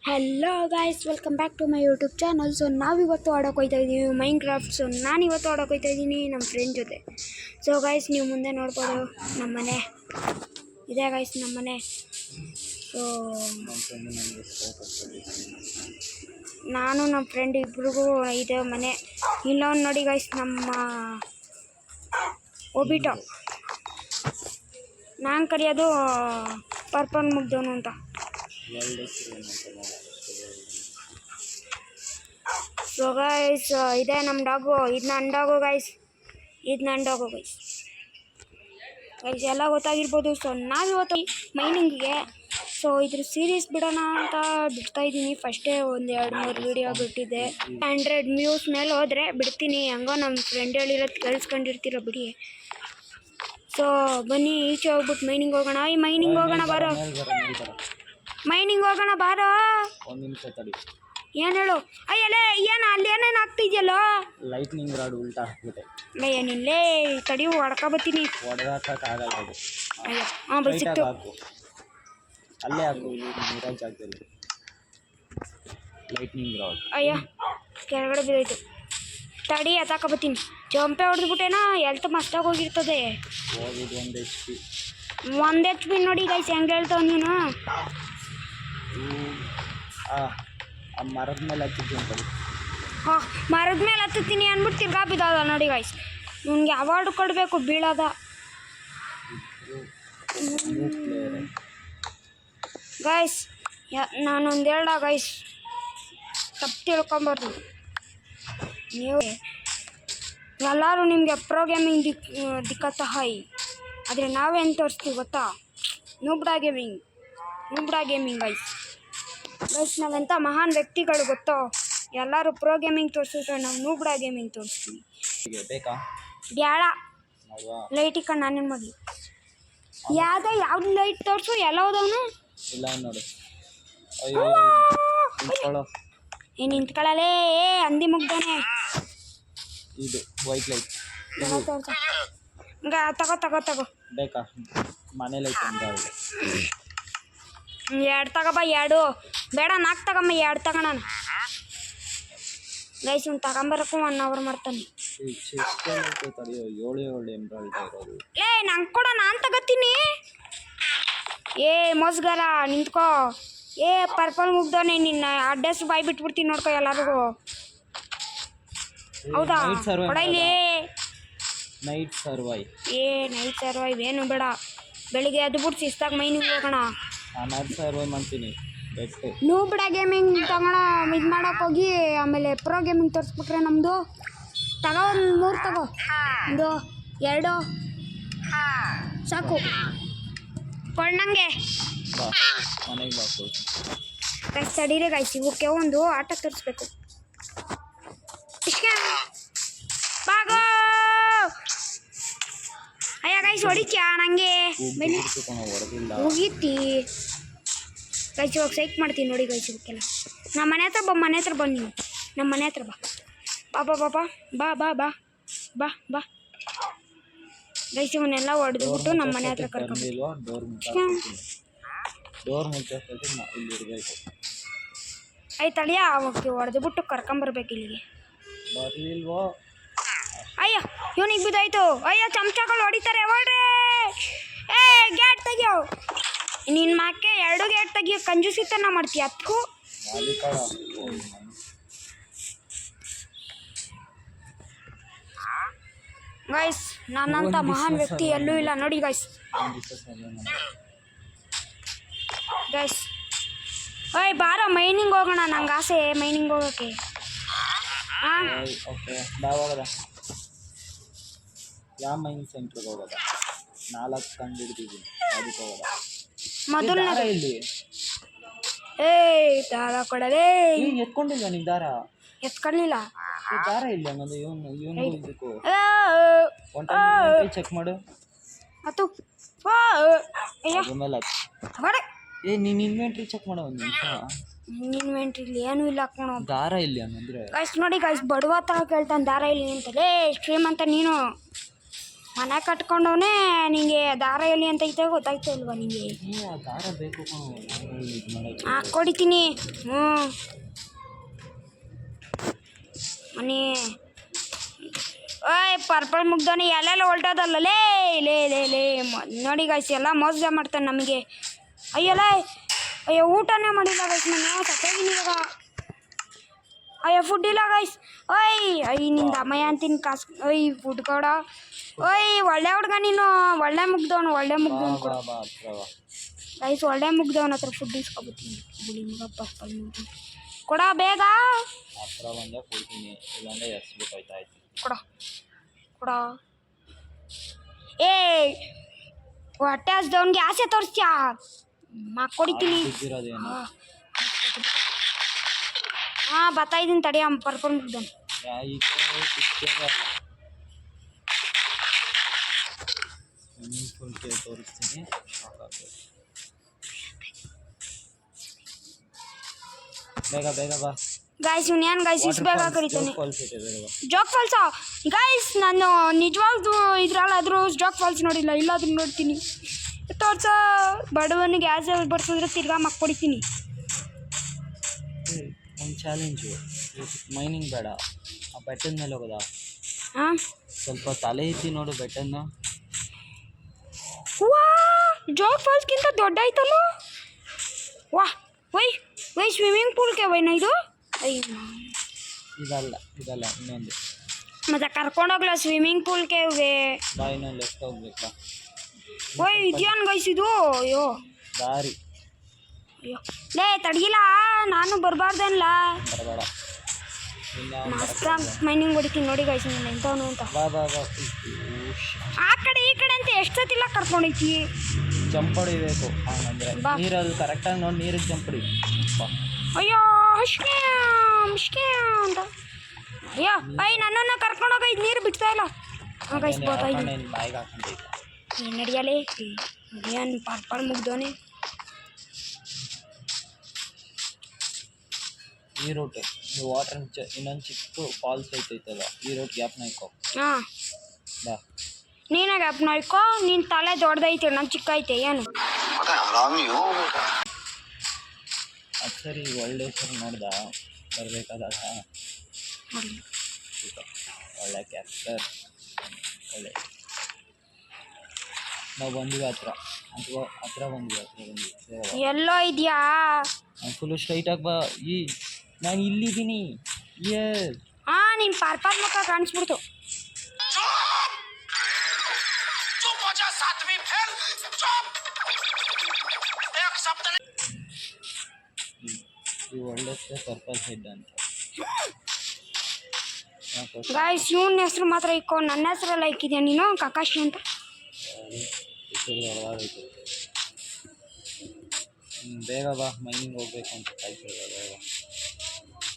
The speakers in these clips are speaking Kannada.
Hello guys, welcome back to my YouTube channel. So ನಾವಿವತ್ತು ಆಡೋಕೆ ಹೋಗ್ತಾ ಇದ್ದೀವಿ ಮೈನ್ಕ್ರಾಫ್ಟ್. ಸೊ ನಾನಿವತ್ತು ಆಡೋಕೆ ಹೋಗ್ತಾ ಇದ್ದೀನಿ ನಮ್ಮ ಫ್ರೆಂಡ್ ಜೊತೆ. ಸೊ ಗಾಯ್ಸ್, ನೀವು ಮುಂದೆ ನೋಡ್ಬೋದು ನಮ್ಮ ಮನೆ ಇದೆ ಗಾಯ್ಸ್, ನಮ್ಮ ಮನೆ. ಸೊ ನಾನು ನಮ್ಮ ಫ್ರೆಂಡ್ ಇಬ್ರಿಗೂ ಇದೆ ಮನೆ. ಇಲ್ಲೊಂದು ನೋಡಿ ಗಾಯ್ಸ್, ನಮ್ಮ ಒಬಿಟೋ. ನಾನು ಕರೆಯೋದು ಪರ್ಪಲ್ ಮುಗ್ದವನು ಅಂತ. ಸೊ ಗೈಸ್, ಇದೆ ನಮ್ಮ ಡಾಗು. ಇದು ನನ್ನ ಡಾಗು ಗೈಸ್, ಗೈಸ್ ಎಲ್ಲ ಗೊತ್ತಾಗಿರ್ಬೋದು. ಸೊ ನಾವಿವತ್ತು ಮೈನಿಂಗಿಗೆ ಇದ್ರ ಸೀರೀಸ್ ಬಿಡೋಣ ಅಂತ ಬಿಡ್ತಾಯಿದ್ದೀನಿ. ಫಸ್ಟೇ ಒಂದು 2-3 ವೀಡಿಯೋ ಬಿಟ್ಟಿದ್ದೆ. 100 ವ್ಯೂಸ್ ಮೇಲೆ ಹೋದರೆ ಬಿಡ್ತೀನಿ. ಹಂಗೋ ನಮ್ಮ ಫ್ರೆಂಡ್ ಹೇಳಿರೋದು ಕೇಳಿಸ್ಕೊಂಡಿರ್ತೀರ ಬಿಡಿ. ಸೊ ಬನ್ನಿ, ಈಚೆ ಹೋಗ್ಬಿಟ್ಟು ಮೈನಿಂಗ್ ಹೋಗೋಣ. ಮೈನಿಂಗ್ ಹೋಗೋಣ ಬಾರೋ, ಬಾರೋ. ಒಂದು ನಿಮಿಷ ತಡಿ. ಏನು ಹೇಳು? ಅಯ್ಯಲೇ, ಏನು ಅಲ್ಲಿ ಏನೇನು ಆಗ್ತಿದ್ಯಲ್ಲೋ? ಲೈಟ್ನಿಂಗ್ ರಾಡ್ ಉಲ್ಟಾ ಹಾಕ್ಬಿಟ್ಟೆ. ಏನಿಲ್ಲೇ, ತಡಿ ಹೊಡ್ಕೊಬತ್ತೀನಿ. ಹೊಡೆದಾಕಕ್ಕಾಗಲ್ಲ ಅದು. ಅಯ್ಯೋ, ಹಾಂ ಬಸಿತ್ತು. ಅಲ್ಲೇ ಹಾಕು, ನೀರ ಜಾಗದಲ್ಲಿ ಲೈಟ್ನಿಂಗ್ ರಾಡ್. ಅಯ್ಯೋ, ಕೆಳಗಡೆ ಬಿದ್ದೋಯ್ತು. ತಡಿ ಎತ್ತಾಕಬತ್ತೀನಿ. ಜಂಪೆ ಹೊಡೆದ್ಬಿಟ್ಟೇನಾ? ಎಲ್ತ್ ಮಸ್ತಾಗಿ ಹೋಗಿರ್ತದೆ. ಹೋಗಿದ್ದು 1 HP ನೋಡಿ ಗೈಸ್, ಹೆಂಗೆ ಹೇಳ್ತಾವ ನೀನು? ಆ ಮರದ ಮೇಲೆ ಹತ್ತಿದ್ದೀನಿ ತಡಿ. ಹಾಂ, ಮರದ ಮೇಲೆ ಹತ್ತುತ್ತೀನಿ ಅಂದ್ಬಿಟ್ಟು ತಿರ್ಗಾ ಬಿದ್ದೋದ ನೋಡಿ ಗೈಸ್. ನಿಮಗೆ ಅವಾರ್ಡ್ ಕೊಡಬೇಕು ಬೀಳೋದ. ಗೈಸ್ ನಾನೊಂದು ಹೇಳ್ದ ಗೈಸ್, ತಪ್ಪು ತಿಳ್ಕೊಂಬಾರ್ದು ನೀವು. ಎಲ್ಲರೂ ನಿಮಗೆ ಪ್ರೋ ಗೇಮಿಂಗ್ ದಿಕ್ಕತ್ತ ಹಾಯ್, ಆದರೆ ನಾವೇನು ತೋರಿಸ್ತೀವಿ ಗೊತ್ತಾ? ನೂಬ್ಡಾ ಗೇಮಿಂಗ್ ಗೈಸ್. ನಾವೆಂಥ ಮಹಾನ್ ವ್ಯಕ್ತಿಗಳು ಗೊತ್ತೋ. ಎಲ್ಲರೂ ಪ್ರೋ ಗೇಮಿಂಗ್ ತೋರಿಸಿದ್ರೆ ನಾವು ನೂಬ್ಡಾ ಗೇಮಿಂಗ್ ತೋರಿಸ್ತೀವಿ. ಬ್ಯಾಡ, ಲೈಟ್ ಇಕ್ಕ ನಾನೇನು ಮಾಡಲಿ? ಯಾವ್ದು ಲೈಟ್ ತೋರಿಸು? ಎಲ್ಲ ಹೋದವನು ಇಲ್ಲ ನೋಡು. ನಿಂತ್ಕೊಳ್ಳಲೇ, ಹಂದಿ ಮುಗ್ದಾನೆ. ಇದು ವೈಟ್ ಲೈಟ್ ತಗೋ ಬೇಕಾ? ಮನೇಲಿ ಐತೆ. 2 ತಗೋಬ. 2 ಬೇಡ, 4 ತಗೊಂಬ. 2 ತಗೋಣ ಗೈಸ್. ಇವ್ನು ತಗೊಂಬರಕ್ಕೂ 1 hour ಮಾಡ್ತಾನೆ. ನಂಗೆ ಕೂಡ ನಾನು ತಗೋತೀನಿ. ಮೋಸ್ಗಾರ ನಿಂತ್ಕೋ. ಪರ್ಪಲ್ ಮುಗ್ದವನೇ, ನಿನ್ನ ಅಡ್ರೆಸ್ ಬಾಯ್ ಬಿಟ್ಬಿಡ್ತೀನಿ ನೋಡ್ಕೊ ಎಲ್ಲರಿಗೂ. ಹೌದಾ? ಕೊಡಲಿ. ನೈಟ್ ಸರ್ವೈವ್ ಏನು ಬೇಡ. ಬೆಳಿಗ್ಗೆ ಎದ್ದು ಬಿಟ್ಟು ಶಿಸ್ತಾಗಿ ಮೈನಿಂಗ್ ಹೋಗೋಣ. ನಾನು ಸರ್ವೈವ್ ಮಾಡ್ತೀನಿ. ನೂಬ್ಡಾ ಗೇಮಿಂಗ್ ತಗೋಣ. ಇದು ಮಾಡೋಕೆ ಹೋಗಿ ಆಮೇಲೆ ಪ್ರೋ ಗೇಮಿಂಗ್ ತೋರಿಸ್ಬಿಟ್ರೆ ನಮ್ಮದು. ತಗೋ, ಒಂದು 3 ತಗೋ. 1 2 ಸಾಕು. ಕೊಂಡಂಗೆ ಮನೆಗೆ ಬಾಕು. ತಡೀರಿ ಗೈಸ್, ಇವಕ್ಕೆ ಒಂದು ಆಟ ತೋರಿಸ್ಬೇಕು. ಬಾಗೋ. ಅಯ್ಯ ಗೈಸ್, ಹೊಡಿತ್ಯಾ ನಂಗೆ? ಮುಗೀತಿ ಗೈಸ್. ಇವಾಗ ಸೈಕ್ ಮಾಡ್ತೀನಿ ನೋಡಿ ಗೈಸ್. ಇವಕ್ಕೆಲ್ಲ ನಮ್ಮ ಮನೆ ಹತ್ರ ಬನ್ನಿ. ನಮ್ಮ ಮನೆ ಹತ್ರ ಬಾ ಗೈಸ್. ಇವನ್ನೆಲ್ಲ ಹೊಡೆದ್ಬಿಟ್ಟು ನಮ್ಮ ಮನೆ ಹತ್ರ ಕರ್ಕೊಂಡು ಆಯ್ತು ಅಳಿಯ. ಅವಕ್ಕೆ ಹೊಡೆದ್ಬಿಟ್ಟು ಕರ್ಕೊಂಬರ್ಬೇಕು ಇಲ್ಲಿಗೆ. ಅಯ್ಯೋ, ಇವನಿಗೆ ಬಿದ್ದಾಯ್ತು. ಅಯ್ಯೋ, ಚಮಚಗಳು ಹೊಡಿತಾರೆ. ಹೊಡ್ರಿ. ಗೇಟ್ ತೆಗಿಯೋ. ನಿನ್ನ ಮಾಕೆ 2 ಗೇಟ್ ತೆಗಿಯೋ. ಕಂಜೂಸಿತನ ಮಾಡ್ತೀಯ ಅದಕ್ಕೂ. ಗೈಸ್, ನಾನಂತ ಮಹಾನ್ ವ್ಯಕ್ತಿ ಎಲ್ಲೂ ಇಲ್ಲ ನೋಡಿ ಗೈಸ್. ಬಾರೋ ಮೈನಿಂಗ್ ಹೋಗೋಣ. ನಂಗೆ ಆಸೆ ಮೈನಿಂಗ್ ಹೋಗೋಕ್ಕೆ. ಹಾಂ, ಯಾವ ಮೈನಿಂಗ್ ಸೆಂಟ್ರಿಗೆ ಹೋಗೋದ? 4 ಕಂಡು ಹಿಡಿದಿದ್ದೀನಿ. ಅದಕ್ಕೆ ಹೋಗೋದ ಮೊದಲು ಇಲ್ಲಿ. ದಾರ ಕೊಡಲೇ. ಎತ್ಕೊಂಡಿಲ್ಲ ನೀನು ದಾರ? ಎತ್ಕೊಳ್ಳಿಲ್ಲ. ದಾರ ಇಲ್ಲ ಹಂಗಂದ್ರೆ ಇವನು ಇದಕ್ಕೂ ಚೆಕ್ ಮಾಡು. ನೀನು ಇನ್ವೆಂಟ್ರಿ ಚೆಕ್ ಮಾಡೋ. ಒಂದು ನಿಮಿಷ. ಇನ್ವೆಂಟ್ರಿಲಿ ಏನೂ ಇಲ್ಲ ಹಾಕೋಣ. ದಾರ ಇಲ್ಲಿ ಹಂಗಂದ್ರೆ ಗೈಸ್ ನೋಡಿ ಗೈಸ್, ಬಡವ ತರ ಕೇಳ್ತಾನೆ ದಾರ ಇಲ್ಲಿ ಅಂತಲೇ. ಶ್ರೀಮಂತ ನೀನು. ಮನೆ ಕಟ್ಕೊಂಡವನೇ ನಿಂಗೆ ದಾರ ಎಲ್ಲಿ ಅಂತ ಐತೆ ಗೊತ್ತಾಯ್ತು ಅಲ್ವಾ ನಿಂಗೆ? ಆ ದಾರ ಬೇಕು ಕಣೋ, ಇದು ಮಾಡೋಕ್ಕೆ. ಹಾಕ್ಕೊಡಿತೀನಿ. ಹ್ಞೂ ಮನೆ ಓಯ್ ಪರ್ಪಲ್ ಮುಗ್ದವನೇ ಎಲ್ಲೆಲ್ಲ ಹೊಲ್ಟೋದಲ್ಲ ಲೇ ಲೇ ಲೇ ಲೇ ನೋಡಿ ಗಾಯ್ಸ್ ಎಲ್ಲ ಮೋಸ ಮಾಡ್ತಾನೆ ನಮಗೆ. ಅಯ್ಯಲ್ಲ ಅಯ್ಯೋ ಊಟನೇ ಮಾಡಿಲ್ಲ ಗೈಸ್, ನಾನು ಸತ್ತಾಗಿನಿ ಇವಾಗ. ಅಯ್ಯೋ ಫುಡ್ ಇಲ್ಲ ಗೈಸ್. ಅಯ್ಯ ನಿಂದ ಅಮ್ಮಯ್ಯ ಅಂತೀನಿ ಕಾಸು. ಫುಡ್ ಕೊಡ. ಒಳ್ಳೆ ಹುಡ್ಗ ನೀನು, ಒಳ್ಳೆ ಮುಗ್ದವನು ಕೊಡ ಗೈಸ್, ಒಳ್ಳೆ ಮುಗ್ದವನ ಹತ್ರ ಫುಡ್ ಇಸ್ಕೊಬತ್ತೀನಿ. ಬಿಳಿ ಮಗ ಪರ್ಪಲ್ ಮುಗ್ದ ಕೊಡ ಬೇಗ. ಹತ್ರ ಬಂದಾಗ ಕೊಡ್ತೀನಿ, ಇಲ್ಲಾಂದ್ರೆ ಎಸ್ಬಿಟ್ಟು ಕೊಡ ಕೊಡ. ಹೊಟ್ಟೆ ಹಸ್ದವನ್ಗೆ ಆಸೆ ತೋರಿಸ್ತೀಯಾ? ಕೊಡಿತೀನಿ. ಹಾಂ ಬರ್ತಾ ಇದ್ದೀನಿ ತಡಿ. ಪರ್ಪಲ್ ಮುಗ್ದವನು ತೋರಿಸ್ತೀನಿ. ಬೇಗ ಬೇಗ ಬಾ ಗಾಯ್ಸ್. ಇವ್ನು ಗಾಯ್ಸ್ ಇಷ್ಟು ಬೇಗ ಕರೀತಾನೆ. ಜೋಗ್ ಫಾಲ್ಸಾ ಗಾಯ್ಸ್? ನಾನು ನಿಜವಾಗ್ದು ಇದ್ರಲ್ಲಾದರೂ ಜೋಗ್ ಫಾಲ್ಸ್ ನೋಡಿಲ್ಲ, ಇಲ್ಲಾದ್ರೂ ನೋಡ್ತೀನಿ. ತೋರ್ಸ ಬಡವನಿಗೆ ಗ್ಯಾಸ್ ಬರ್ಸಿದ್ರೆ ತಿರ್ಗಾ ಮಕ್ಕೊಡಿತೀನಿ. ಒಂದು ಚಾಲೆಂಜು, ಮೈನಿಂಗ್ ಬೇಡ, ಆ ಬೆಟ್ಟದ ಮೇಲೆ ಹೋಗೋದಾ? ಹಾಂ ಸ್ವಲ್ಪ ತಲೆ ಎತ್ತಿ ನೋಡು ಬೆಟ್ಟನ್ನು. ವಾ ಜೋಗ್ ಫಾಲ್ಸ್ಗಿಂತ ದೊಡ್ಡ ಆಯ್ತಲ್ಲ. ವೈ ಸ್ವಿಮ್ಮಿಂಗ್ ಪೂಲ್ಗೆ ವೈನ ಇದು? ಇದಲ್ಲ ಇನ್ನೊಂದು. ಮತ್ತೆ ಕರ್ಕೊಂಡೋಗ್ಲ ಸ್ವಿಮ್ಮಿಂಗ್ ಪೂಲ್ಗೆ ಬಾ, ಇನ್ನೊಂದು ಲೆಫ್ಟ್ ಹೋಗ್ಬೇಕಾ? ಇದೇನು ಗೈಸ್ ಇದು? ಅಯ್ಯೋ ದಾರಿ. ಅಯ್ಯೋ ಲೇ ತಡಗಿಲ್ಲ, ನಾನು ಬರಬಾರ್ದಲ್ಲ. ಬರಬೇಡ, ಮಸ್ತ ಮೈನಿಂಗ್ ಹೊಡಿತೀನಿ ನೋಡಿ ಗೈಸ್. ನೀನು ಎಂಥವನು ಅಂತ. ಬಾ ಬಾ ಬಾ. ಆ ಕಡೆ ಈ ಕಡೆ ಅಂತ ಎಷ್ಟೊತ್ತಿಲ್ಲ ಕರ್ಕೊಂಡೈತಿ. ಜಂಪ್ ಹೊಡಿಬೇಕು ಹಂಗಂದ್ರೆ ನೀರಲ್ಲಿ ಕರೆಕ್ಟಾಗಿ ನೋಡಿ, ನೀರಿಗೆ ಜಂಪ್ ಹೊಡಿ. ಅಯ್ಯೋ ಅಷ್ಟೇ ಅಂತ. ಅಯ್ಯೋ ನನ್ನನ್ನು ಕರ್ಕೊಂಡೋಗ, ಇದು ನೀರು ಬಿಡ್ತಾ ಇಲ್ಲ. ಗೈಸ್ ಬಾಯಿಗೆ ಹಾಕೊಂಡೈತೆ. ಏನು ನಡಿಯಲೇ ಏನು ಪರ್ಪಲ್ ಮುಗ್ದೋನೆ. ಈ ರೂಟ್ ವಾಟರ್ ಇನ್ನೊಂದು ಚಿಕ್ಕ ಫಾಲ್ಸ್ ಐತೈತಲ್ಲ, ಈ ರೂಟ್ ಗ್ಯಾಪ್ ನಾಯ್ಕೋ. ಹಾಂ ಬಾ. ನೀನೇ ಗ್ಯಾಪ್ ನಾಯ್ಕೋ, ನಿನ್ನ ತಲೆ ದೊಡ್ಡದೈತೆ, ನಾನು ಚಿಕ್ಕ ಐತೆ ಏನು? ಅದು ಸರಿ, ಒಳ್ಳೆ ಸರಿ ನೋಡ್ದ ಬರಬೇಕಾದಾಗ. ಒಳ್ಳೆ ಕ್ಯಾರೆಕ್ಟರ್, ಒಳ್ಳೆ. ನಾವು ಬಂದಿವಿ ಹತ್ರ ಬಂದ್ವಿ. ಎಲ್ಲೋ ಇದೆಯಾ? ಫುಲ್ಲು ಸ್ಟ್ರೈಟಾಗಿ ಬಾ. ನಾನು ಇಲ್ಲಿದ್ದೀನಿ. ಹಾಂ ನಿನ್ನ ಪರ್ಪಲ್ ಮುಖ ಕಾಣಿಸ್ಬಿಡ್ತು. ಒಳ್ಳೆ ಪರ್ಪಲ್ ಹೆಡ್ ಅಂತ ಗಾಯ್ಸ್. ಇವನ ಹೆಸರು ಮಾತ್ರ ಇಕ್ಕೋ, ನನ್ನ ಹೆಸರೆಲ್ಲ ಇಕ್ಕಿದ್ಯಾ ನೀನು? ಕಕಾಶಿ ಅಂತ. ಬೇಗ ಬಾ, ಮೈನಿಂಗ್ ಹೋಗ್ಬೇಕು ಅಂತ ಕಾಯ್ತಿರೋದು. ಬೇಗ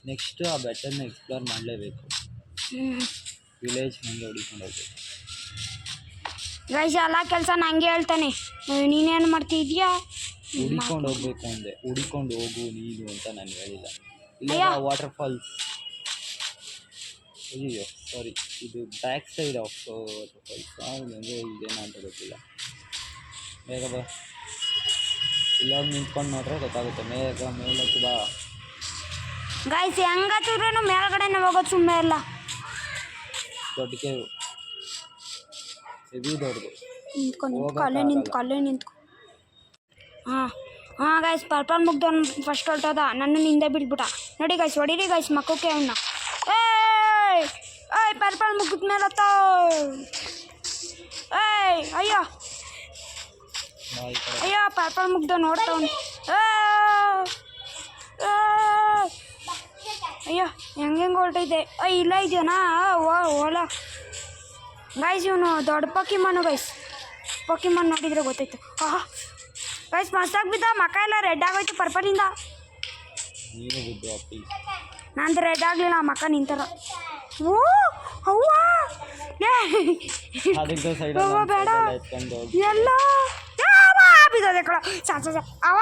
ನೆಕ್ಸ್ಟು ಆ ಬೆಟ್ಟನ ಎಕ್ಸ್ಪ್ಲೋರ್ ಮಾಡಲೇಬೇಕು. ವಿಲೇಜ್ ಹಂಗೆ ಹುಡ್ಕೊಂಡು ಹೋಗ್ಬೇಕು ಗೈಸ್. ಎಲ್ಲ ಕೆಲಸ ನಂಗೆ ಹೇಳ್ತಾನೆ, ನೀನೇನು ಮಾಡ್ತಿದ್ಯಾ? ಹುಡಿಕೊಂಡು ಹೋಗ್ಬೇಕು ಅಂದೆ, ಹುಡಿಕೊಂಡು ಹೋಗು ನೀನು ಅಂತ ನಾನು ಹೇಳಿಲ್ಲ. ಇಲ್ಲ ವಾಟರ್ ಫಾಲ್ಸ್. ಅಯ್ಯೋ ಸಾರಿ, ಇದು back side of water falls. ಅಂದರೆ ಇದೇನೋ ಅಂತ ಗೊತ್ತಿಲ್ಲ. ಬೇಗ ಬಾ, ಇಲ್ಲಾಗ ನಿಂತ್ಕೊಂಡು ನೋಡ್ರೆ ಗೊತ್ತಾಗುತ್ತೆ. ಮೇಲಕ್ಕೆ ಬಾ ಗೈಸ್. ಹೆಂಗತ್ತಿದ್ರೂ ಮೇಲ್ಗಡೆನೇ ಹೋಗೋದು, ಸುಮ್ಮನೆ ಇಲ್ಲ. ದೊಡ್ಡ ಕೇವು, ಹೆವಿ ದೊಡ್ಡದು. ಅಲ್ಲೇ ನಿಂತ್ಕೊ. ಹಾಂ ಗೈಸ್, ಪರ್ಪಲ್ ಮುಗ್ದವ್ನು ಫಸ್ಟ್ ಹೊಲ್ಟೋದ, ನನ್ನ ಹಿಂದೆ ಬಿಡ್ಬಿಟ್ಟ ನೋಡಿ ಗೈಸ್. ಹೊಡೀರಿ ಗೈಸ್ ಮಕ್ಕಕ್ಕೆ ಅವನ್ನ. ಪರ್ಪಲ್ ಮುಗಿದ ಮೇಲೆ ಅಯ್ಯೋ ಪರ್ಪಲ್ ಮುಗ್ದ ನೋಡ್ತಾವನು. ಅಯ್ಯೋ ಹೆಂಗೆ ಹೊರಟೈತೆ. ಇಲ್ಲ ಇದೆಯಾ? ಓಲಾ ಗೈಸ್, ಇವನು ದೊಡ್ಡ ಪಕ್ಕಿಮಣ್ಣು ಗೈಸ್. ಪಕ್ಕಿಮಣ್ಣು ನೋಡಿದರೆ ಗೊತ್ತಾಯ್ತು. ಗೈಸ್ ಮಸ್ತಾಗಿ ಬಿದ್ದ, ಮಕ್ಕ ಎಲ್ಲ ರೆಡ್ ಆಗೋಯ್ತು ಪರ್ಪಲಿಂದ. ನಂದು ರೆಡ್ ಆಗಲಿಲ್ಲ, ಮಕ್ಕ ನಿಂತಾರ. ಅವ್ವ ಬೇಡ ಎಲ್ಲ ಬಿದ್ದದೆ ಕಡ. ಅವ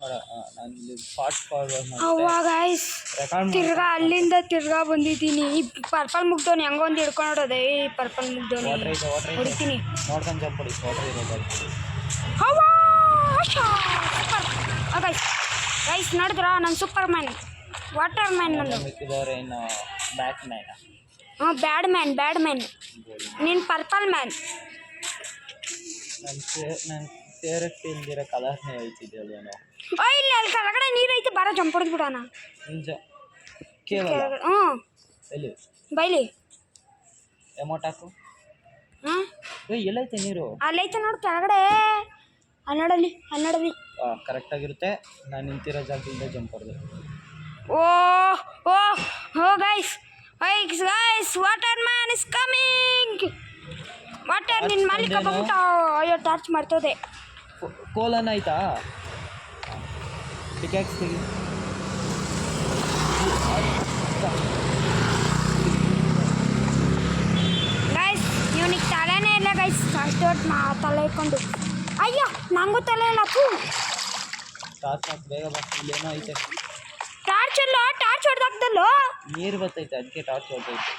ನಾನು ಇಲ್ಲಿ ಫಾಸ್ಟ್ ಫಾರ್ವರ್ಡ್ ಅವ್ವ ಗೈಸ್ ರೆಕಾರ್ಡ್ ತಿರ್ಗಾ ಅಲ್ಲಿಂದ ತಿರ್ಗಾ ಬಂದಿದ್ದೀನಿ ಈ ಪರ್ಪಲ್ ಮುಗ್ದವ್ನು ಹೆಂಗೋ ಒಂದು ಹಿಡ್ಕೊಂಡೋದೆ ಈ ಪರ್ಪಲ್ ಮುಗ್ದವ್ನು ವಾಟ್ರ್ ಐತೆ ಹೊಡಿತೀನಿ ನೋಡ್ಕೊಂಡು ಜಂಪ್ ಹೊಡಿ ವಾಟ್ರ್ ಇರೋದು ಗೈಸ್ ಗೈಸ್ ನೋಡಿದ್ರ ನಾನು ಸೂಪರ್ ಮ್ಯಾನ್ ವಾಟರ್ ಮ್ಯಾನ್ ನಂದು ಮಿಕ್ಕಿದವ್ರೆ ಇನ್ನು ಬ್ಯಾಟ್ ಮ್ಯಾನ್ ಹಾಂ ಬ್ಯಾಡ್ ಮ್ಯಾನ್ ನೀನು ಪರ್ಪಲ್ ಮ್ಯಾನ್ ನನ್ನ ಫೇವ್ರೆಟ್ ಇಲ್ದಿರೋ ಕಲರ್ನೇ ಹೇಳ್ತಿದ್ದೇವೇನೋ ಇಲ್ಲ ಅಲ್ಲಿ ಕೆಳಗಡೆ ನೀರೈತೆ ಬಾರ ಜಂಪ್ ಹೊಡೆದು ಬಿಡೋಣ ನಿಜ ಕೇವಲ ಹ್ಞೂ ಎಲ್ಲಿ ಬೈಲಿ ಎಮೌಂಟ್ ಹಾಕು ಹಾಂ ಎಲ್ಲೈತೆ ನೀರು ಅಲ್ಲೈತೆ ನೋಡಿ ಕೆಳಗಡೆ ಹನ್ನೆರಡಲ್ಲಿ ಕರೆಕ್ಟಾಗಿರುತ್ತೆ ನಾನು ನಿಂತಿರೋ ಜಾಗದಿಂದ ಜಂಪ್ ಹೊಡೆದೆ oh guys water man is coming water ನಿನ್ನ ಮಾಲೀಕ ಬಂದ್ಬಿಟ್ಟು ಅಯ್ಯೋ ಟಾರ್ಚ್ ಮಾಡ್ತೋದೆ ಕೋಲನ್ ಆಯ್ತಾ ಪಿಕ್ಯಾಕ್ಸ್ ತೆಗಿ ಗೈಸ್ ಇವನಿಗೆ ತಲೆನೇ ಇಲ್ಲ ಗೈಸ್ ಅಷ್ಟು ತಲೆ ಇಟ್ಕೊಂಡು ಅಯ್ಯೋ ನಂಗೂ ತಲೆ ಇಲ್ಲ ಟಾರ್ಚ್ ಹಾಕಿ ಬೇಗ ಬಾ ಇಲ್ಲೇನೋ ಐತೆ ಟಾರ್ಚ್ ಹೊಡೆದಾಕ್ದಲ್ಲೋ ನೀರು ಬರ್ತೈತೆ ಅದಕ್ಕೆ ಟಾರ್ಚ್ ಹೊಡ್ತೈತೆ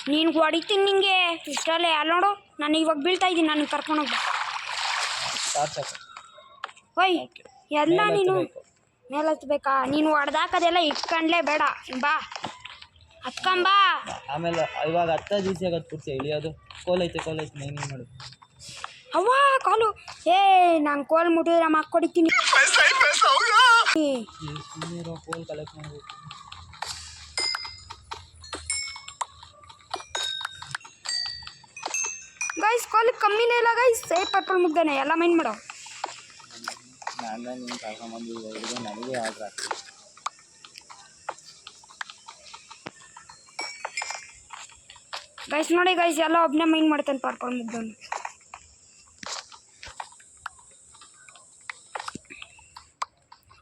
ನೀನು ಹೊಡಿತೀನಿ ನಿಂಗೆ ಇಷ್ಟರಲ್ಲೇ ಅಲ್ಲಿ ನೋಡು ನಾನು ಇವಾಗ ಬೀಳ್ತಾ ಇದ್ದೀನಿ ನನಗೆ ಕರ್ಕೊಂಡೋಗಿ ಟಾರ್ಚ್ ಹಾಕು ಓಯ್ ಎಲ್ಲ ಮೇಲೆ ನೀನು ಹತ್ಬೇಕು. ಮೇಲೆ ಹತ್ಬೇಕಾ ನೀನು ಹೊಡೆದಾಕೋದೆಲ್ಲ ಇಟ್ಕೊಂಡ್ಲೇ ಬೇಡ ಬಾ ಹತ್ಕೊಂಬಾ ಆಮೇಲೆ ಇವಾಗ 10 ದಿವಸ ಆಗತ್ತೆ ಪೂರ್ತಿ ಇಳಿಯೋದು ಕೋಲೈತೆ ನೀನು ಮಾಡು ಅವ್ವ ಕಾಲು ನಾನು ಕೋಲ್ ಮುಟ್ಟಿದ್ರೆ ನಮ್ಮ ಅಕ್ಕ ಹೊಡಿತೀನಿ ಸುಮ್ಮನೆ ಕೋಲ್ ಕಲೆಕ್ಟ್ ಮಾಡಬೇಕು ಗೈಸ್ ಕಾಲು ಕಮ್ಮಿನೇ ಇಲ್ಲ ಗೈಸ್ ಪರ್ಪಲ್ ಮುಗ್ದಾನೆ ಎಲ್ಲ ಮೈನ್ ಮಾಡೋ ನಾನು ನೀನು ಕರ್ಕೊಂಬಂದಿಲ್ಲ ಹಿಡಿದು ನನಗೆ ಆರ್ಡ್ರ್ ಆಗ್ತದೆ ಗೈಸ್ ನೋಡಿ ಗೈಸ್ ಎಲ್ಲ ಒಬ್ಬನೇ ಮೈನ್ ಮಾಡ್ತಾನೆ ಪರ್ಪಲ್ ಮುಗ್ದವನು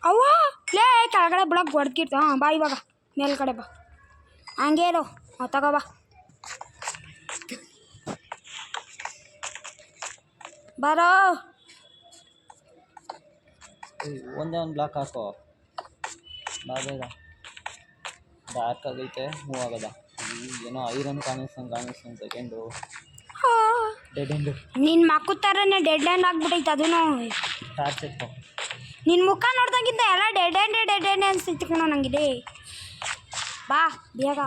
ಅವ್ವ ಲೇ ಕೆಳಗಡೆ ಬಿಡಕ್ಕೆ ಹೊಡ್ಕಿರ್ತ ಹಾಂ ಬಾ ಇವಾಗ ಮೇಲ್ಗಡೆ ಬಾ ಹಂಗೇನು ತಗೋ ಬಾ ಬಾರೋ ಒಂದೇ ಒಂದು ಬ್ಲಾಕ್ ಹಾಕೋ ಬೇಗ ಡಾರ್ಕ್ ಆಗೈತೆ ಮೂವ್ ಆಗದ ಏನೋ ಐರನ್ ಕಾಣಿಸ್ತಾನೆ ಸೆಕೆಂಡು ಡೆಡ್ ಎಂಡು ನಿನ್ನ ಮಕ್ಕಳ ಥರನೇ ಡೆಡ್ ಲ್ಯಾಂಡ್ ಆಗ್ಬಿಟ್ಟೈತೆ ಅದೂ ಟಾರ್ಚ್ ಎತ್ಕೊ ನಿನ್ನ ಮುಖ ನೋಡ್ದಾಗಿದ್ದ ಎಲ್ಲ ಡೆಡ್ ಎಂಡ್ ಅನ್ಸ್ತೈತಿ ಕಣೋ ನಂಗಿದೆ ಬಾ ಬೇಗ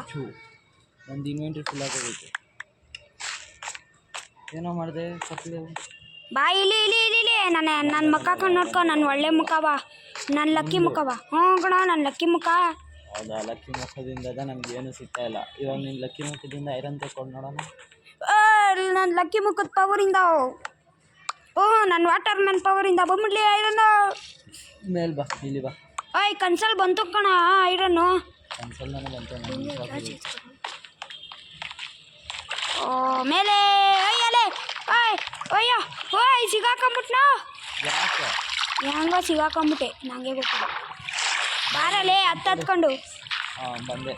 ಒಂದು ಇನ್ವೆಂಟ್ರಿ ಫುಲ್ ಆಗೋಗೈತೆ ಏನೋ ಮಾಡಿದೆ ಕತ್ಲೆ ಬಾ ಇಲ್ಲಿ ನನ್ನ ಮುಖ ಕಣ್ಣು ನೋಡ್ಕೊ ನನ್ನ ಒಳ್ಳೆ ಮುಖ ಬಾ ನನ್ನ ಲಕ್ಕಿ ಮುಖ ಬಾ ಹ್ಞೂ ಕಣ ನನ್ನ ಲಕ್ಕಿ ಮುಖ ಹೌದಾ ಲಕ್ಕಿ ಮುಖದಿಂದ ನಮ್ಗೆ ಏನು ಸಿಗ್ತಾ ಇಲ್ಲ ಇವಾಗ ನಿನ್ನ ಲಕ್ಕಿ ಮುಖದಿಂದ ಐರನ್ ತಗೊಂಡು ನೋಡೋಣ ನನ್ನ ಲಕ್ಕಿ ಮುಖದ ಪವರಿಂದ ನನ್ನ ವಾಟರ್ ಮ್ಯಾನ್ ಪವರಿಂದ ಬಂದ್ಬಿಡ್ಲಿ ಐರನ್ನು ಮೇಲ್ ಬಾ ಇಲ್ಲಿ ಬಾ ಓಯ್ ಕನ್ಸಲ್ ಬಂತು ಕಣ ಐರನ್ನು ಕನ್ಸಲ್ದಾನೆ ಬಂತು ಮೇಲೆ ಅಯ್ಯಲೇ ಅಯ್ಯೋ ಸಿಗಾಕೊಂಬಿಟ್ನಾ ಯಾಕೆ ಹೆಂಗೋ ಸಿಗಾಕೊಂಬಿಟ್ಟೆ ನನಗೆ ಗೊತ್ತಿಲ್ಲ ಬಾರಲೇ ಹತ್ಕೊಂಡು ಹಾಂ ಬಂದೆ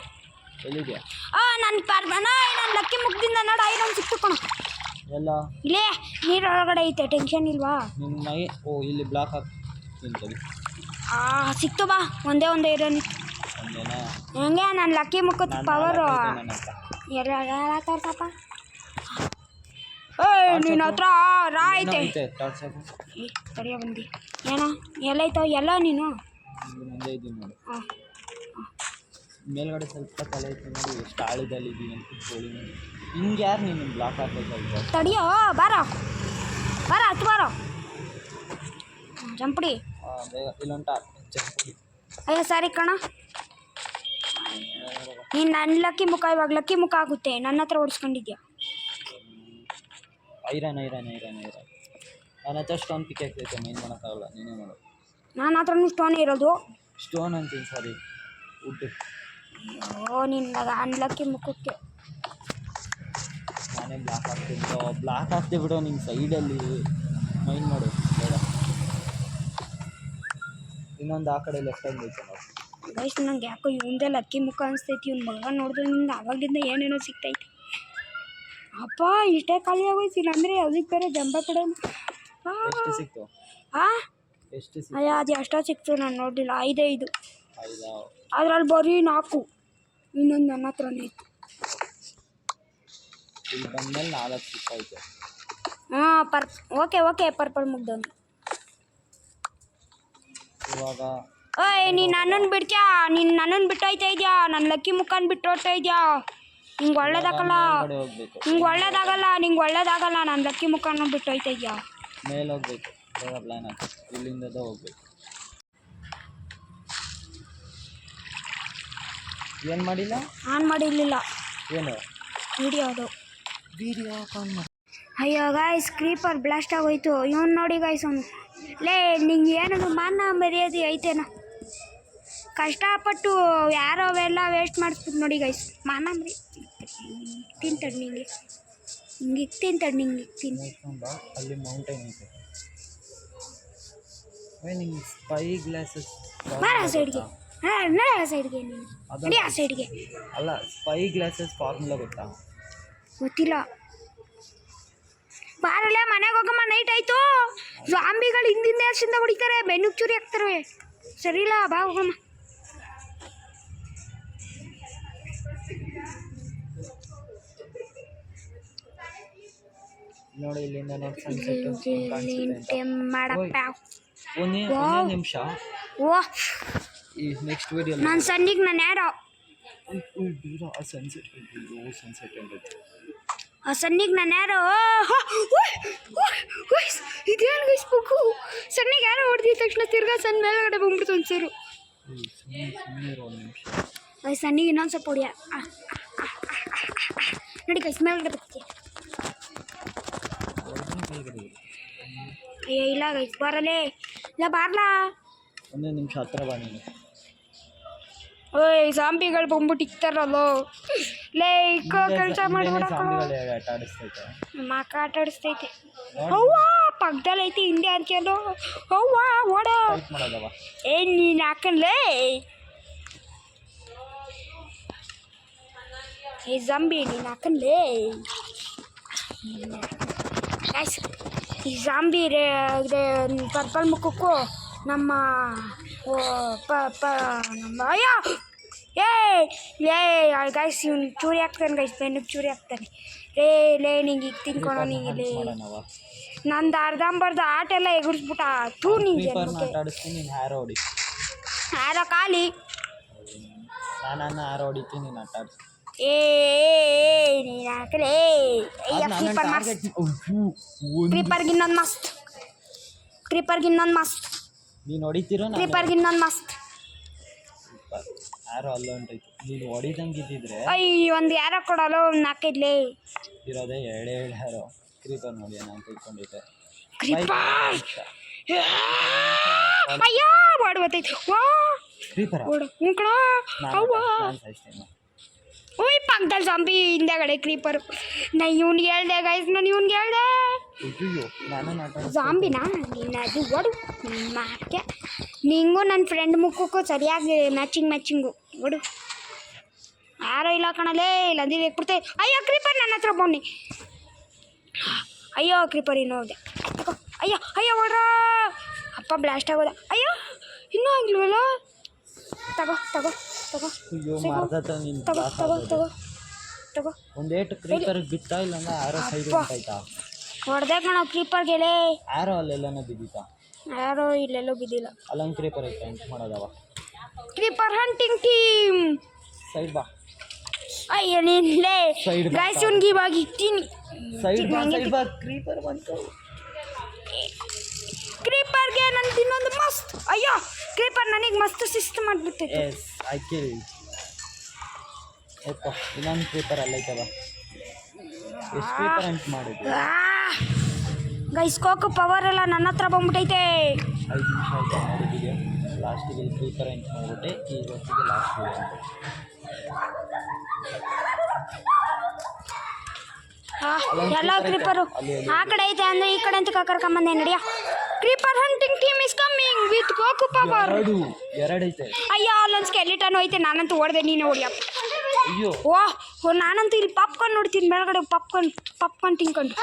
ಎಲ್ಲಿದೆಯಾ ನನ್ನ ಲಕ್ಕಿ ಮುಖದಿಂದ ನೋಡು ಐರನ್ ಸಿಕ್ತು ಕಣ ಎಲ್ಲ ಇಲ್ಲೇ ನೀರೊಳಗಡೆ ಐತೆ ಟೆನ್ಷನ್ ಇಲ್ವಾ ನಿಮ್ಮ ಮೈ ಇಲ್ಲಿ ಬ್ಲಾಕ್ ಹಾಕ್ತೀನಿ ಸಿಕ್ತು ಬಾ ಒಂದೇ ಒಂದು ಐರನ್ ಒಂದೇನಾ ಹೆಂಗೆ ನನ್ನ ಲಕ್ಕಿ ಮುಖದ ಪವರು ನನ್ನ ಎಲ್ಲ ತೋರ್ಸಪ್ಪ ನಿನ್ನ ಹತ್ರ ರಾ ಐತೆ ಟಾರ್ಚ್ ಹಾಕು ಸರಿಯ ಬಂದು ಏನೋ ಎಲ್ಲೈತೋ ಎಲ್ಲ ನೀನು ಮುಂದೆ ಇದ್ದೀನಿ ನೋಡಿ ಹಾಂ ಮೇಲ್ಗಡೆ ಸ್ವಲ್ಪ ತಲೆ ಐತೆ ನೋಡಿ ಎಷ್ಟು ಆಳಿದಲ್ಲಿ ಇದ್ದೀನಿ ಅಂತ ಕೂತ್ಕೊಳ್ಳಿ ಹಿಂಗೆ ಯಾರು ನೀನು ಬ್ಲಾಕ್ ಹಾಕೋದು ತಡಿಯೋ ಬಾರ ಹತ್ತು ಬಾರೋ ಜಂಪುಡಿ ಬೇಗ ಇಲ್ಲೊಂಟ ಜಂಪುಡಿ ಅಯ್ಯೋ ಸಾರಿ ಕಣ ನೀನು ನನ್ನ ಲಕ್ಕಿ ಮುಖ ಇವಾಗ ಲಕ್ಕಿ ಮುಖ ಆಗುತ್ತೆ ನನ್ನ ಹತ್ರ ಓಡಿಸ್ಕೊಂಡಿದ್ಯಾ ಐರನ್ ನನ್ನ ಹತ್ರ ಸ್ಟೋನ್ ಪಿಕ್ ಆಗ್ತೈತೆ ಮೇನ್ ಮಾಡೋಕ್ಕಾಗಲ್ಲ ನೀನೇ ಮಾಡು ನನ್ನ ಹತ್ರನೂ ಸ್ಟೋನ್ ಇರೋದು ಸ್ಟೋನ್ ಅಂತೀನಿ ಸಾರಿ ವುಡ್ ನಿನ್ನ ಅನ್ಲಕ್ಕಿ ಮುಖಕ್ಕೆ ನಾನೇ ಬ್ಲಾಕ್ ಹಾಕ್ತೆ ಬಿಡು ನಿನ್ನ ಸೈಡಲ್ಲಿ ಮೈನ್ ಮಾಡು ಬೇಡ ಇನ್ನೊಂದು ಆ ಕಡೆ ಲೆಫ್ಟ್ ಹ್ಯಾಂಡ್ ಐತೆ ನಾವು ಗೈಸ್ ನಂಗೆ ಯಾಕೋ ಇವಂದೇ ಲಕ್ಕಿ ಮುಖ ಅನಿಸ್ತೈತಿ ಇವ್ನ ಮಗ ನೋಡಿದ್ರಿಂದ ಅವಾಗಲಿಂದ ಏನೇನೋ ಸಿಗ್ತೈತಿ ಅಪ್ಪ ಇಷ್ಟೇ ಖಾಲಿ ಆಗೋಯ್ತಿಲ್ಲ ಅಂದರೆ ಅದಕ್ಕೆ ಬೇರೆ ಜಂಬ ಕಡೆ ಎಷ್ಟು ಸಿಕ್ತು ಹಾಂ ಎಷ್ಟು ಅಯ್ಯ ಅದು ಎಷ್ಟೋ ಸಿಕ್ತು ನಾನು ನೋಡಿಲ್ಲ 5 ಐದಾ? ಅದ್ರಲ್ಲಿ ಬರೀ 4 ಇನ್ನೊಂದು ನನ್ನ ಹತ್ರನೇ ಇತ್ತು. ಇಲ್ಲಿ ಬಂದ್ಮೇಲೆ 4 ಸಿಕ್ಕಾಯ್ತು. ಹಾಂ ಓಕೆ ಪರ್ಪಲ್ ಮುಗ್ದವನು. ಇವಾಗ ಓಯ್ ನೀನು ನನ್ನನ್ನು ಬಿಡ್ತ್ಯಾ? ನೀನು ನನ್ನನ್ನು ಬಿಟ್ಟೋಯ್ತಾ ಇದೆಯಾ? ನನ್ನ ಲಕ್ಕಿ ಮುಖಾನ್ ಬಿಟ್ಟು ಹೋಗ್ತಾ ಇದೆಯಾ? ನಿಂಗೆ ಒಳ್ಳೇದಾಗಲ್ಲ, ಕಡೆ ಹೋಗ್ಬೇಕು. ನಿಂಗೆ ಒಳ್ಳೇದಾಗಲ್ಲ ನನ್ನ ಲಕ್ಕಿ ಮುಖಾನ ಬಿಟ್ಟು ಹೋಯ್ತಾ ಇದೆಯಾ? ಮೇಲೆ ಹೋಗ್ಬೇಕು. ಬೇಗ ಪ್ಲ್ಯಾನ್ ಹಾಕಿ ಇಲ್ಲಿಂದ ಹೋಗ್ಬೇಕು. ಏನು ಮಾಡಿಲ್ಲ? ಆನ್ ಮಾಡಿರಲಿಲ್ಲ ಏನು ವಿಡಿಯೋ ಅದು. ವಿಡಿಯೋ ಆನ್ ಮಾಡಿ. ಅಯ್ಯೋ ಗಾಯ್ಸ್ ಕ್ರೀಪರ್ ಬ್ಲಾಸ್ಟ್ ಆಗೋಯ್ತು. ಇವನು ನೋಡಿ ಗಾಯ್ಸ್ ಅವನು. ಲೇ ನಿಂಗೆ ಏನದು ಮಾನ ಮರ್ಯಾದೆ ಐತೇನೋ? ಕಷ್ಟಪಟ್ಟು ಯಾರೋ ಅವೆಲ್ಲ ವೇಸ್ಟ್ ಮಾಡಿಸ್ಬಿಟ್ಟು ನೋಡಿ ಗೈಸ್. ಮಾನ ಮರಿ ತಿಂತಾడు ನಿಂಗೆ ತಿಂತಾడు ನಿಂಗೆ ಅಲ್ಲಿ ಮೌಂಟೇನ್ ಐತೆ. ನಿಂಗೆ ಸ್ಪೈ ಗ್ಲಾಸಸ್ ಬಾರ ಆ ಸೈಡ್ಗೆ. ಆ ಸೈಡ್ಗೆ ನೀನು ನಡಿ ಆ ಸೈಡ್ಗೆ. ಅಲ್ಲ ಸ್ಪೈ ಗ್ಲಾಸಸ್ ಫಾರ್ಮುಲಾ ಗೊತ್ತಾ? ಗೊತ್ತಿಲ್ಲ. ಬಾರಲ್ಲೇ ಮನೆಗೆ ಹೋಗಮ್ಮ, ನೈಟ್ ಆಯಿತು. ಜಾಂಬಿಗಳು ಹಿಂದಿಂದ ವರ್ಷದಿಂದ ಹೊಡಿತಾರೆ, ಬೆನ್ನುಗ್ ಚೂರಿ ಹಾಕ್ತಾರೆ. ಸರಿಲ್ಲ, ಬಾ ಹೋಗಮ್ಮ. ನೋಡಿ ಇಲ್ಲಿಂದ ನೋಡಿ ಸನ್ಸೆಟ್ ಮಾಡಪ್ಪ. ಒಂದೇ ನಿಮಿಷ. ಓಹ್ ಈ ನೆಕ್ಸ್ಟ್ ವಿಡಿಯೋ ನನ್ನ ಸನ್ನಿಗೆ ನಾನು ಯಾರೋ ಸನ್ಸೆಟ್ ಸನ್ಸೆಟ್ ಆ ಸನ್ನಿಗೆ ನಾನು ಯಾರೋ ಇದೇನು ಗೈಸ್ ಬುಕ್ಕು. ಸಣ್ಣಿಗೆ ಯಾರೋ ಹೊಡೆದಿದ ತಕ್ಷಣ ತಿರ್ಗಾ ಸಣ್ಣ ಮೇಲ್ಗಡೆ ಬಂದ್ಬಿಡ್ತು ಒಂದ್ಸರು. ಸಣ್ಣಿಗೆ ಇನ್ನೊಂದು ಸ್ವಲ್ಪ ಹೊಡಿಯ. ನೋಡಿ ಗೈಸ್ ಮೇಲ್ಗಡೆ ಬರ್ತೀಯ. ಅಯ್ಯೋ ಇಲ್ಲ ಗೈಸ್ ಬರಲೇ ಇಲ್ಲ, ಬಾರ್ಲಾ. ಒಂದೇ ನಿಮಿಷ ಹತ್ರ ಬಾ ನೀನು. ಓಯ್ ಜಾಂಬಿಗಳು ಬಂದ್ಬಿಟ್ಟು ಇಕ್ತಾರಲ್ಲ ಲೇ, ಕೆಲಸ ಮಾಡ್ಬಿಡ. ಮಕ್ಕ ಆಟ ಆಡಿಸ್ತೈತೆ. ಅವ್ವ ಪಕ್ಕದಲ್ಲಿ ಐತಿ ಹಿಂದೆ ಅಂತೀಯಲ್ಲೋ. ಅವ್ವ ಓಡ. ನೀನು ಹಾಕಲೇ ಏ ಜಾಂಬಿ, ನೀನು ಹಾಕಲೇ. ಈ ಜಾಂಬಿ ಪರ್ಪಲ್ ಮುಖಕ್ಕೂ ನಮ್ಮ ನಮ್ಮ ಅಯ್ಯೋ ಗೈಸ್ ಇವ್ನು ಚೂರಿ ಹಾಕ್ತಾನೆ ಗೈಸ್, ಬೆನ್ನಿಗೆ ಚೂರಿ ಹಾಕ್ತಾನೆ. ಲೇ ನಿಂಗೆ ಈಗ ತಿನ್ಕೊಳೋ ನಿಂಗೆ. ನಂದು ಅರ್ಧಂಬರ್ಧ ಆಟ ಎಲ್ಲ ಎಗುರಿಸ್ಬಿಟ್ಟ. ತೂ ನಿಂಗೆ ಯಾರೋ ಖಾಲಿ. ನಾನು ಹಾರ ಹೊಡಿತೀನಿ, ನೀನು ಆಟ ಆಡಿಸ್ತೀನಿ. ನೀನು ಹಾಕಲೇ. ಕ್ರೀಪರ್ ಮಸ್ತ್. ಕ್ರೀಪರ್ಗಿನ್ನೊಂದು ಮಸ್ತ್. ಕ್ರೀಪರ್ಗಿನ್ನೊಂದು ಮಸ್ತ್. ನೀನು ಹೊಡಿತೀರೋ ಕ್ರೀಪರ್ಗಿನ್ನೊಂದು ಮಸ್ತ್. ಯಾರೋ ಅಲ್ಲ ಹೊಂಟೈತಿ. ನೀನು ಹೊಡಿದಂಗೆ ಇದ್ದಿದ್ರೆ ಒಂದು ಯಾರೋ ಕೊಡಲ್ಲ, ಒಂದು 4 ಇದ್ಲೇ ಇರೋದೇ 2 ಯಾರೋ. ಕ್ರೀಪರ್ ನೋಡಿ ನಾನು ತಿಳ್ಕೊಂಡಿದ್ದೆ. ಅಯ್ಯೋ ಮಾಡ್ಬತ್ತೈತಿ. ಕ್ರೀಪರ್ ಓಯ್ ಪಕ್ಕದಲ್ಲಿ ಜಾಂಬಿ ಹಿಂದೆಗಡೆ ಕ್ರೀಪರು. ನಾ ಇವ್ನಿಗೆ ಹೇಳ್ದೆ ಗೈಸ್, ನಾನು ಇವ್ನಿಗೆ ಹೇಳ್ದೆ ಜಾಂಬಿನಾ ನಿನ್ನ ಅದು ಓಡು ಮಾಕೆ. ನಿಂಗೂ ನನ್ನ ಫ್ರೆಂಡ್ ಮುಖಕ್ಕೂ ಸರಿಯಾಗಿ ಮ್ಯಾಚಿಂಗು ಓಡು. ಯಾರೋ ಇಲ್ಲ ಕಣಲೇ, ಇಲ್ಲಂದಿ ಬೇಕ್ಬಿಡ್ತೆ. ಅಯ್ಯೋ ಕ್ರೀಪರ್ ನನ್ನ ಹತ್ರ ಬನ್ನಿ. ಅಯ್ಯೋ ಕ್ರೀಪರ್ ಇನ್ನೂ ಹೋದೆ. ಅಯ್ಯೋ ಓಡ್ರ. ಅಪ್ಪ ಬ್ಲಾಸ್ಟ್ ಆಗೋದ. ಅಯ್ಯೋ ಇನ್ನೂ ಆಗಿಲ್ವಲ್ಲ. ತಗೋ ಒಂದೇಟು ಕ್ರೀಪರ್ ಬಿತ್ತಾ ಇಲ್ಲ ಯಾರೋ ಸೈಡ್ ಆಯ್ತಾ ಹೊಡೆದೆ ಕಣ ಕ್ರೀಪರ್ಗೆಲೆ. ಯಾರೋ ಅಲ್ಲೆಲ್ಲನೋ ಬಿದ್ದಿತ್ತಾ? ಯಾರೋ ಇಲ್ಲೆಲ್ಲೋ ಬಿದ್ದಿಲ್ಲ. ಅಲ್ಲೊಂದು ಕ್ರೀಪರ್ ಐತೆ ಹಂಟ್ ಮಾಡೋದವ. ಕ್ರೀಪರ್ ಹಂಟಿಂಗ್ ಟೀಮ್ ಸೈಡ್ ಬಾ. ಅಯ್ಯೋ ನಿನ್ಲೇ ಗೈಸ್ ಇವ್ನಿಗೆ ಇವಾಗ ಇಕ್ತೀನಿ. ಸೈಡ್ ಬಾ ಕ್ರೀಪರ್ ಬಂತು. ಕ್ರೀಪರ್ಗೆ ನಂದು ಇನ್ನೊಂದು ಮಸ್ತ್. ಅಯ್ಯೋ ಕ್ರೀಪರ್ ನನಗೆ ಮಸ್ತ್ ಶಿಸ್ತು ಮಾಡಿಬಿಟ್ಟೈತೆ. Yes I kill. ಓಪ್ಪ ಇನ್ನೊಂದು ಕ್ರೀಪರ್ ಅಲ್ಲೈತವ. ಎಷ್ಟು ಕ್ರೀಪರ್ ಹಂಟ್ ಮಾಡಿದ್ವಿ ಗೈಸ್. ಕೋಕು ಪವರ್ ಎಲ್ಲ ನನ್ನ ಹತ್ರ ಬಂದ್ಬಿಟ್ಟೈತೆ. 5 ನಿಮಿಷ ಆಯ್ತು ಮಾಡಿದ್ದೀವಿ. ಲಾಸ್ಟಿಗೆ ಕ್ರೀಪರ್ ಹಂಟ್ ಮಾಡಿಬಿಟ್ಟೆ. ಈ ಹೊತ್ತಿಗೆ ಲಾಸ್ಟ್ ಎಲ್ಲ ಕ್ರೀಪರು ಆ ಕಡೆ ಐತೆ ಅಂದರೆ ಈ ಕಡೆ ಅಂತ ಕರ್ಕೊಂಬಂದೆ ನಡಿಯ. Creeper hunting team is coming with ಕೋಕು ಪವರ್. 2 ಐತೆ. ಅಯ್ಯೋ ಅಲ್ಲೊಂದು ಸ್ಕೆಲಿಟನ್ ಐತೆ. ನಾನಂತೂ ಓಡಿದೆ, ನೀನೇ ಹೊಡಿಯಪ್ಪ. ಅಯ್ಯೋ ಓಹ್ ನಾನಂತೂ ಇಲ್ಲಿ ಪಾಪ್ಕಾರ್ನ್ ನೋಡ್ತೀನಿ ಮೇಲ್ಗಡೆ ಪಾಪ್ಕಾರ್ನ್ ತಿನ್ಕೊಂಡು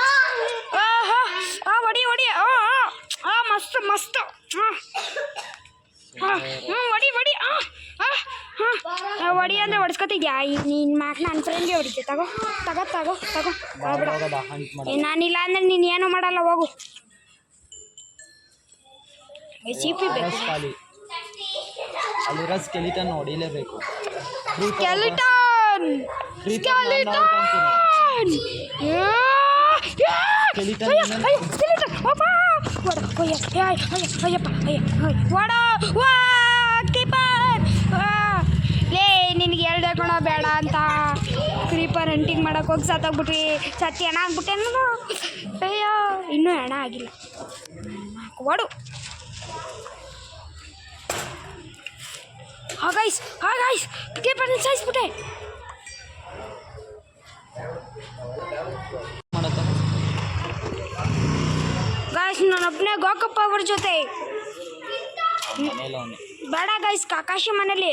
ಹೊಡಿ ಮಸ್ತ್ ಮಸ್ತ್ ಹೊಡಿ ಹೊಡಿ ಅಂದರೆ ಹೊಡ್ಸ್ಕೊತಿದ್ಯಾ ಈಗ ನೀನು ಮ್ಯಾಕ್ ನನ್ನ ಫ್ರೆಂಡ್ಗೆ ಹೊಡಿತೆ ತಗೋ ನಾನಿಲ್ಲ ಅಂದರೆ ನೀನು ಏನೂ ಮಾಡಲ್ಲ ಹೋಗು ಸಿಪಿ ಬೇಕು ಅಲ್ಲಿರೋ ಸ್ಕೆಲಿಟನ್ ಹೊಡಿಲೇಬೇಕು ಸ್ಕೆಲಿಟನ್ ಲೇ ನಿನಗೆ ಹೇಳ್ದೆ ಕಣೋ ಬೇಡ ಅಂತ ಕ್ರೀಪರ್ ಹಂಟಿಂಗ್ ಮಾಡೋಕೆ ಹೋಗಿ ಸತ್ತೋಗ್ಬಿಟ್ವಿ ಸತ್ತಿ ಹೆಣ ಆಗ್ಬಿಟ್ಟೆ ನಾನು ಅಯ್ಯೋ ಇನ್ನೂ ಹೆಣ ಆಗಿಲ್ಲ ಓಡು ಹಾಗಾಯ್ಸ್ ಕ್ರೀಪರ್ ಸಾಯಿಸ್ಬಿಟ್ಟೆ ಗಾಯ್ಸ್ ನಾನೊಬ್ಬನೇ ಗೋಕಪ್ಪ ಅವ್ರ ಜೊತೆ ಬೇಡ ಗೈಸ್ ಕಾಕಾಶಿ ಮನೇಲಿ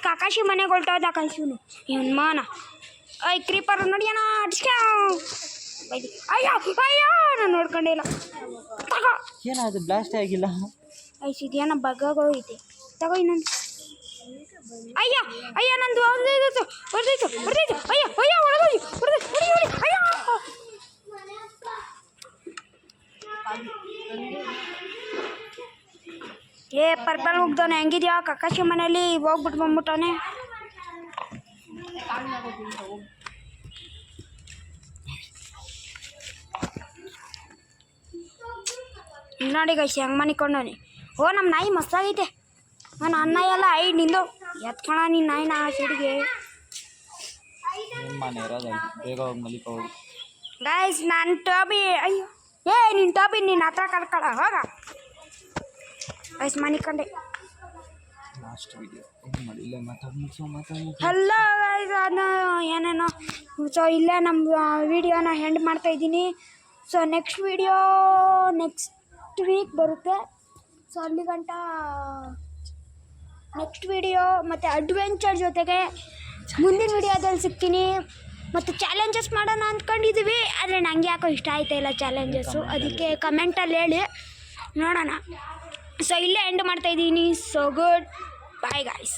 ಕಾಕಾಶಿ ಮನೆಗೆ ಹೊಲ್ಟೋದ ಕಳ್ಸಿವ್ನು ಇವನ್ ಮಾನ ಐ ಕ್ರೀಪರ್ ನೋಡಿಯಣ ಅಯ್ಯೋ ನಾನು ನೋಡ್ಕೊಂಡೇ ಇಲ್ಲ ತಗೋ ಏನಾದ್ರು ಬ್ಲಾಸ್ಟ್ ಆಗಿಲ್ಲ ಐಸ್ ಇದೇನೋ ಬಗ್ಗೋಗೈತೆ ತಗೋ ಇನ್ನೊಂದು ಅಯ್ಯ ನಂದು ಹೊಡೆದೈತು ಅಯ್ಯೋ ಹೊಡೆದೋಗಿ ಹೊಡಿ ಅಯ್ಯೋ ಪರ್ಪಲ್ ಹೋಗ್ದವನೆ ಹೆಂಗಿದ್ಯಾ ಕಕ್ಕಾಶಿ ಮನೇಲಿ ಹೋಗ್ಬಿಟ್ಟು ಬಂದ್ಬಿಟ್ಟವನೆ ನೋಡಿ ಗೈಸ್ ಹೆಂಗೆ ಮನಿಕೊಂಡವನೆ ನಮ್ಮ ನಾಯಿ ಮಸ್ತಾಗೈತೆ ನನ್ನ ಅನ್ನ ಎಲ್ಲ ನಿಂದು ಎತ್ಕೊಳ ನಿನ್ನ ನಾಯಿನ ಆ ಸೈಡಿಗೆ ಬೇಗ ಹೋಗಿ ಮಲಿಕ ಹೋಗಿ ಗೈಸ್ ನಾನು ಟೋಬಿ ಅಯ್ಯೋ ನಿನ್ನ ಟೋಬಿ ನಿನ್ನ ಹತ್ರ ಕಳ್ಕೊಳ ಹೋಗ ಗೈಸ್ ಮನಿಕೊಂಡೆ ಲಾಸ್ಟ್ ವಿಡಿಯೋ ಮಾಡಿಲ್ಲ ಮಾತಾಡಿ ಹಲೋ ಗೈಸ್ ಏನೇನೋ ಸೊ ಇಲ್ಲೇ ನಮ್ಮ ವಿಡಿಯೋನ ಹೆಂಡ್ ಮಾಡ್ತಾಯಿದ್ದೀನಿ so next video next week ಬರುತ್ತೆ ಸೊ ಅಲ್ಲಿ ಗಂಟ ನೆಕ್ಸ್ಟ್ ವಿಡಿಯೋ ಮತ್ತು ಅಡ್ವೆಂಚರ್ ಜೊತೆಗೆ ಮುಂದಿನ ವಿಡಿಯೋದಲ್ಲಿ ಸಿಗ್ತೀನಿ ಮತ್ತು ಚಾಲೆಂಜಸ್ ಮಾಡೋಣ ಅಂದ್ಕೊಂಡಿದ್ದೀವಿ ಆದರೆ ನನಗೆ ಯಾಕೋ ಇಷ್ಟ ಆಯ್ತಾ ಇಲ್ಲ ಚಾಲೆಂಜಸ್ಸು ಅದಕ್ಕೆ ಕಮೆಂಟಲ್ಲಿ ಹೇಳಿ ನೋಡೋಣ ಸೊ ಇಲ್ಲೇ ಎಂಡ್ ಮಾಡ್ತಾಯಿದ್ದೀನಿ ಸೊ ಗುಡ್ ಬಾಯ್ ಗಾಯ್ಸ್